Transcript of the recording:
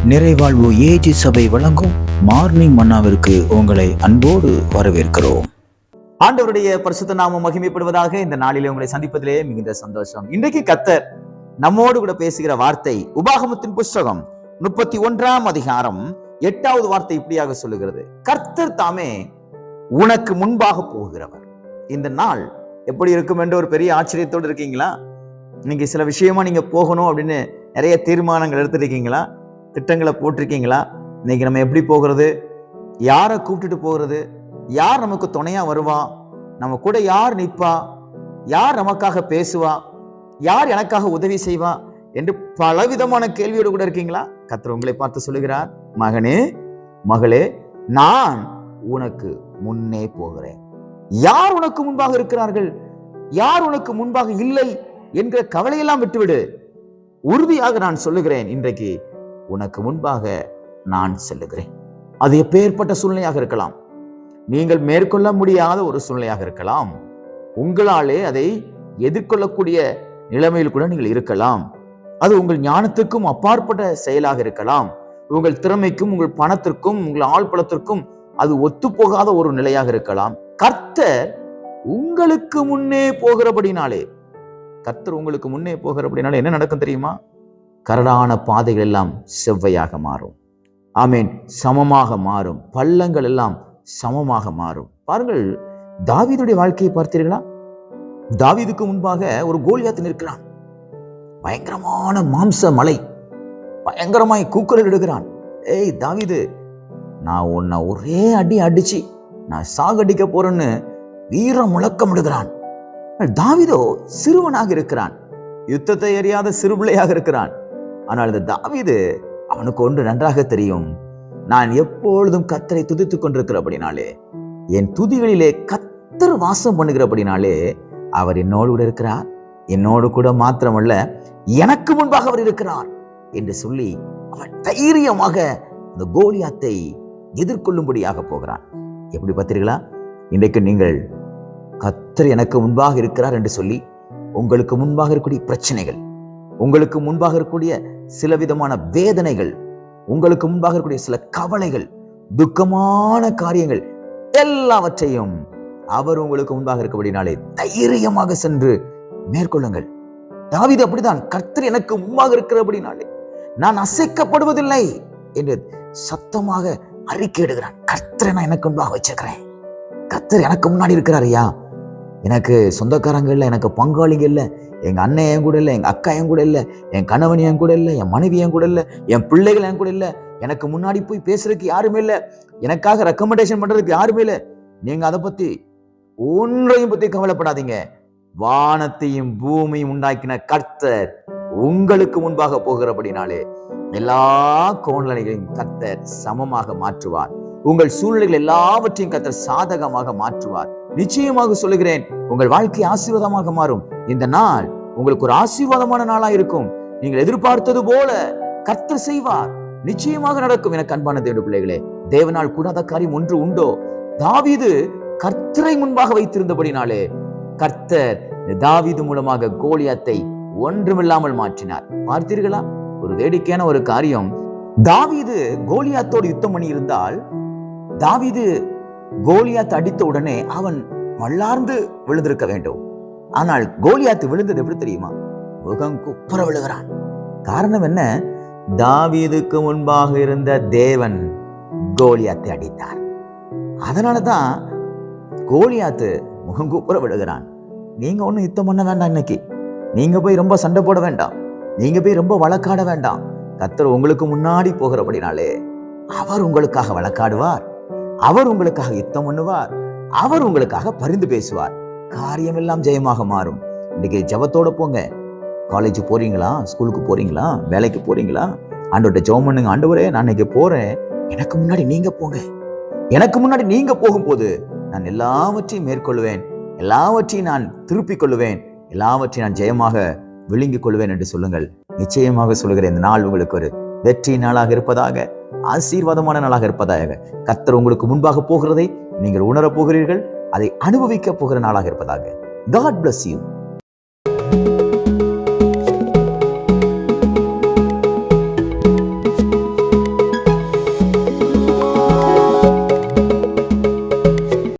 நிறைவாழ்வு AG சபை வழங்கும் morning மன்னாவிற்கு உங்களை அன்போடு வரவேற்கிறோம். ஆண்டவருடைய பரிசுத்த நாமம் மகிமைப்படுவதாக. இந்த நாளிலே உங்களை சந்திப்பதிலே மிகுந்த சந்தோஷம். இன்றைக்கு கர்த்தர் நம்மோடு கூட பேசுகிற வார்த்தை உபாகமத்தின் புஸ்தகம் 31 அதிகாரம் 8வது வார்த்தை இப்படியாக சொல்லுகிறது: கர்த்தர் தாமே உனக்கு முன்பாக போகிறவர். இந்த நாள் எப்படி இருக்கும் என்று ஒரு பெரிய ஆச்சரியத்தோடு இருக்கீங்களா? இன்னைக்கு சில விஷயமா நீங்க போகணும் அப்படின்னு நிறைய தீர்மானங்கள் எடுத்துருக்கீங்களா? திட்டங்களை போட்டிருக்கீங்களா? இன்னைக்கு நம்ம எப்படி போகிறது? யாரை கூப்பிட்டுட்டு போகிறது? யார் நமக்கு துணையா வருவா? நம்ம கூட யார் நிற்பா? யார் நமக்காக பேசுவா? யார் எனக்காக உதவி செய்வா என்று பலவிதமான கேள்வியோடு கூட இருக்கீங்களா? கர்த்தர் உங்களை பார்த்து சொல்லுகிறார், மகனே மகளே, நான் உனக்கு முன்னே போகிறேன். யார் உனக்கு முன்பாக இருக்கிறார்கள், யார் உனக்கு முன்பாக இல்லை என்கிற கவலையெல்லாம் விட்டுவிடு. உறுதியாக நான் சொல்லுகிறேன், இன்றைக்கு உனக்கு முன்பாக நான் செல்லுகிறேன். அது எப்பேற்பட்ட சூழ்நிலையாக இருக்கலாம், நீங்கள் மேற்கொள்ள முடியாத ஒரு சூழ்நிலையாக இருக்கலாம், உங்களாலே அதை எதிர்கொள்ளக்கூடிய நிலைமையில் கூட நீங்கள் இருக்கலாம். அது உங்கள் ஞானத்துக்கும் அப்பாற்பட்ட செயலாக இருக்கலாம். உங்கள் திறமைக்கும் உங்கள் பணத்திற்கும் உங்கள் ஆழ்பலத்திற்கும் அது ஒத்துப்போகாத ஒரு நிலையாக இருக்கலாம். கர்த்தர் உங்களுக்கு முன்னே போகிறபடினாலே, கர்த்தர் உங்களுக்கு முன்னே போகிறபடினாலே என்ன நடக்கும் தெரியுமா? கரடான பாதைகள் எல்லாம் செவ்வையாக மாறும். ஆமேன். சமமாக மாறும். பள்ளங்கள் எல்லாம் சமமாக மாறும். பாருங்கள், தாவீதுடைய வாழ்க்கையை பார்த்தீர்களா? தாவீதுக்கு முன்பாக ஒரு கோலியாத் நிற்கிறான். பயங்கரமான மாம்ச மலை, பயங்கரமாய் கூக்குரல் இடுகிறான். ஏய் தாவீது, நான் உன்னை ஒரே அடி அடிச்சு நான் சாகடிக்க போறேன்னு வீர முழக்கம் இடுகிறான். தாவீதோ சிறுவனாக இருக்கிறான், யுத்தத்தை அறியாத சிறுபிள்ளையாக இருக்கிறான். ஆனால் இந்த தாவீது, அவனுக்கு ஒன்று நன்றாக தெரியும், நான் எப்பொழுதும் கர்த்தரை துதித்துக் கொண்டிருக்கிறபடினாலே, என் துதிகளிலே கர்த்தர் வாசம் பண்ணுகிறபடினாலே அவர் என்னோடு கூட இருக்கிறார். என்னோடு கூட மாத்திரமல்ல, எனக்கு முன்பாக அவர் இருக்கிறார் என்று சொல்லி அவன் தைரியமாக அந்த கோலியாத்தை எதிர்கொள்ளும்படியாக போகிறான். எப்படி பார்த்தீர்களா? இன்றைக்கு நீங்கள் கர்த்தர் எனக்கு முன்பாக இருக்கிறார் என்று சொல்லி உங்களுக்கு முன்பாக இருக்கக்கூடிய பிரச்சனைகள், உங்களுக்கு முன்பாக இருக்கக்கூடிய சில விதமான வேதனைகள், உங்களுக்கு முன்பாக இருக்கக்கூடிய சில கவலைகள், துக்கமான காரியங்கள் எல்லாவற்றையும் அவர் உங்களுக்கு முன்பாக இருக்கபடினாலே தைரியமாக சென்று மேற்கொள்ளுங்கள். தாவீது அப்படிதான், கர்த்தர் எனக்கு முன்பாக இருக்கிறபடினாலே நான் அசைக்கப்படுவதில்லை என்று சத்தமாக அறிக்கையிடுகிறான். கர்த்தரை நான் எனக்கு முன்பாக வச்சிருக்கிறேன். கர்த்தர் எனக்கு முன்னாடி இருக்கிறார். ஐயா, எனக்கு சொந்தக்காரங்க இல்லை, எனக்கு பங்காளிங்க இல்லை, எங்க அண்ணன் என் கூட இல்லை, எங்க அக்கா என் கூட இல்லை, என் கணவன் என் கூட இல்லை, என் மனைவி என் கூட இல்லை, என் பிள்ளைகள் என் கூட இல்லை, எனக்கு முன்னாடி போய் பேசுறதுக்கு யாருமே இல்லை, எனக்காக ரெக்கமெண்டேஷன் பண்றதுக்கு யாருமே இல்லை. நீங்க அதை பத்தி ஒன்றையும் பத்தி கவலைப்படாதீங்க. வானத்தையும் பூமியும் உண்டாக்கின கர்த்தர் உங்களுக்கு முன்பாக போகிறபடினாலே எல்லா கோணலைகளையும் கர்த்தர் சமமாக மாற்றுவார். உங்கள் சூழ்நிலைகள் எல்லாவற்றையும் கர்த்தர் சாதகமாக மாற்றுவார். நிச்சயமாக சொல்லுகிறேன், உங்கள் வாழ்க்கை ஆசீர்வாதமாக மாறும். இந்த நாள் உங்களுக்கு ஒரு ஆசீர்வாதமான நாளா இருக்கும். நீங்கள் எதிர்பார்த்தது போல கர்த்தர் செய்வார். நிச்சயமாக நடக்கும். எனக்கு அன்பான தேவனுடைய பிள்ளைகளே, தேவனால் கூடாத காரியம் ஒன்று உண்டோ? தாவீது கர்த்தரை முன்பாக வைத்திருந்தபடினாலே கர்த்தர் தாவீது மூலமாக கோலியாத்தை ஒன்றுமில்லாமல் மாற்றினார். பார்த்தீர்களா? ஒரு வேடிக்கையான ஒரு காரியம். தாவீது கோலியாத்தோடு யுத்தம் பண்ணி இருந்தால், தாவீது கோலியாத் அடித்த உடனே அவன் மல்லார்ந்து விழுந்திருக்க வேண்டும். ஆனால் கோலியாத்து விழுந்தது எப்படி தெரியுமா? முகம் குப்புற விழுகிறான். காரணம் என்ன? தாவீதுக்கு முன்பாக இருந்த தேவன் கோலியாத்தை அடித்தார். அதனாலதான் கோலியாத்து முகம் குப்புற விழுகிறான். நீங்க ஒன்னும் யுத்தம் பண்ண வேண்டாம். இன்னைக்கு நீங்க போய் ரொம்ப சண்டை போட வேண்டாம், நீங்க போய் ரொம்ப வழக்காட வேண்டாம். கர்த்தர் உங்களுக்கு முன்னாடி போகிறபடினாலே அவர் உங்களுக்காக வழக்காடுவார், அவர் உங்களுக்காக யுத்தம் பண்ணுவார், அவர் உங்களுக்காக பரிந்து பேசுவார். காரியம் எல்லாம் ஜெயமாக மாறும். இன்னைக்கு ஜெபத்தோட போங்க. காலேஜ் போறீங்களா, ஸ்கூலுக்கு போறீங்களா, வேலைக்கு போறீங்களா, ஆண்டவர்கிட்ட ஜெபம் பண்ணுங்க. ஆண்டவரே, நான் இன்னைக்கு போறேன், எனக்கு முன்னாடி நீங்க போங்க. எனக்கு முன்னாடி நீங்க போகும்போது நான் எல்லாவற்றையும் மேற்கொள்வேன், எல்லாவற்றையும் நான் திருப்பிக் கொள்ளுவேன், எல்லாவற்றையும் நான் ஜெயமாக விழுங்கிக் கொள்வேன் என்று சொல்லுங்கள். நிச்சயமாக சொல்லுகிறேன், இந்த நாள் உங்களுக்கு ஒரு வெற்றி நாளாக இருப்பதாக, ஆசீர்வாதமான நாளாக இருப்பதாக. கர்த்தர் உங்களுக்கு முன்பாக போகிறதை நீங்கள் உணரப் போகிறீர்கள், அதை அனுபவிக்க போகிற நாளாக இருப்பதாக. God bless you.